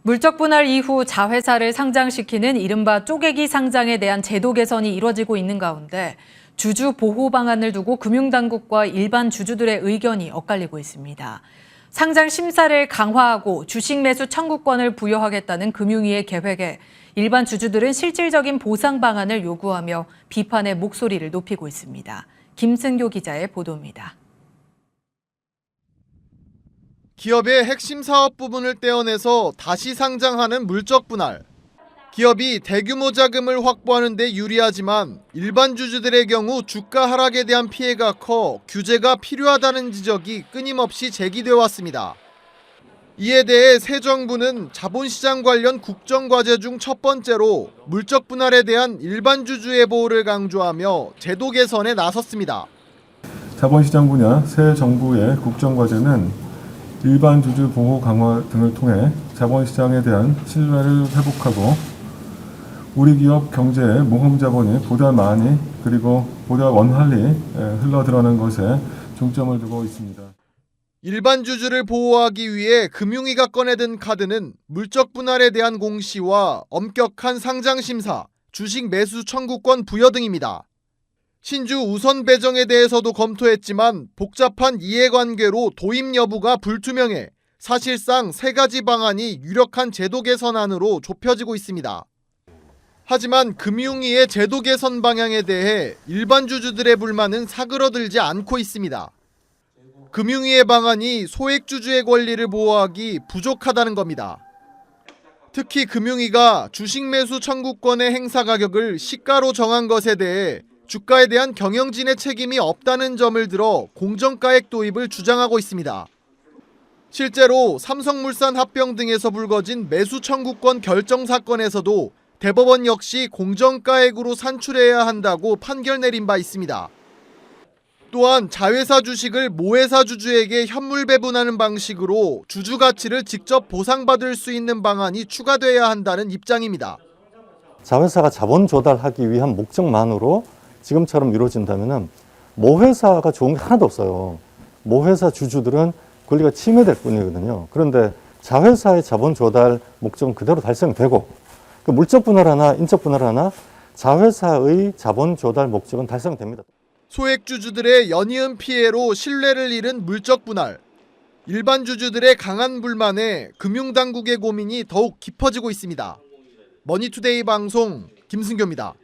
물적 분할 이후 자회사를 상장시키는 이른바 쪼개기 상장에 대한 제도 개선이 이뤄지고 있는 가운데 주주 보호 방안을 두고 금융당국과 일반 주주들의 의견이 엇갈리고 있습니다. 상장 심사를 강화하고 주식 매수 청구권을 부여하겠다는 금융위의 계획에 일반 주주들은 실질적인 보상 방안을 요구하며 비판의 목소리를 높이고 있습니다. 김승교 기자의 보도입니다. 기업의 핵심 사업 부분을 떼어내서 다시 상장하는 물적 분할. 기업이 대규모 자금을 확보하는 데 유리하지만 일반 주주들의 경우 주가 하락에 대한 피해가 커 규제가 필요하다는 지적이 끊임없이 제기돼 왔습니다. 이에 대해 새 정부는 자본시장 관련 국정과제 중 첫 번째로 물적 분할에 대한 일반 주주의 보호를 강조하며 제도 개선에 나섰습니다. 자본시장 분야 새 정부의 국정과제는 일반 주주 보호 강화 등을 통해 자본시장에 대한 신뢰를 회복하고 우리 기업 경제의 모험 자본이 보다 많이 그리고 보다 원활히 흘러들어가는 것에 중점을 두고 있습니다. 일반 주주를 보호하기 위해 금융위가 꺼내든 카드는 물적 분할에 대한 공시와 엄격한 상장 심사, 주식 매수 청구권 부여 등입니다. 신주 우선 배정에 대해서도 검토했지만 복잡한 이해관계로 도입 여부가 불투명해 사실상 세 가지 방안이 유력한 제도 개선안으로 좁혀지고 있습니다. 하지만 금융위의 제도 개선 방향에 대해 일반 주주들의 불만은 사그러들지 않고 있습니다. 금융위의 방안이 소액주주의 권리를 보호하기 부족하다는 겁니다. 특히 금융위가 주식 매수 청구권의 행사 가격을 시가로 정한 것에 대해 주가에 대한 경영진의 책임이 없다는 점을 들어 공정가액 도입을 주장하고 있습니다. 실제로 삼성물산 합병 등에서 불거진 매수 청구권 결정 사건에서도 대법원 역시 공정가액으로 산출해야 한다고 판결 내린 바 있습니다. 또한 자회사 주식을 모회사 주주에게 현물 배분하는 방식으로 주주 가치를 직접 보상받을 수 있는 방안이 추가돼야 한다는 입장입니다. 자회사가 자본 조달하기 위한 목적만으로 지금처럼 이루어진다면 모회사가 좋은 게 하나도 없어요. 모회사 주주들은 권리가 침해될 뿐이거든요. 그런데 자회사의 자본 조달 목적은 그대로 달성되고 그 물적 분할 하나, 인적 분할 하나, 자회사의 자본 조달 목적은 달성됩니다. 소액 주주들의 연이은 피해로 신뢰를 잃은 물적 분할. 일반 주주들의 강한 불만에 금융당국의 고민이 더욱 깊어지고 있습니다. 머니투데이 방송 김승교입니다.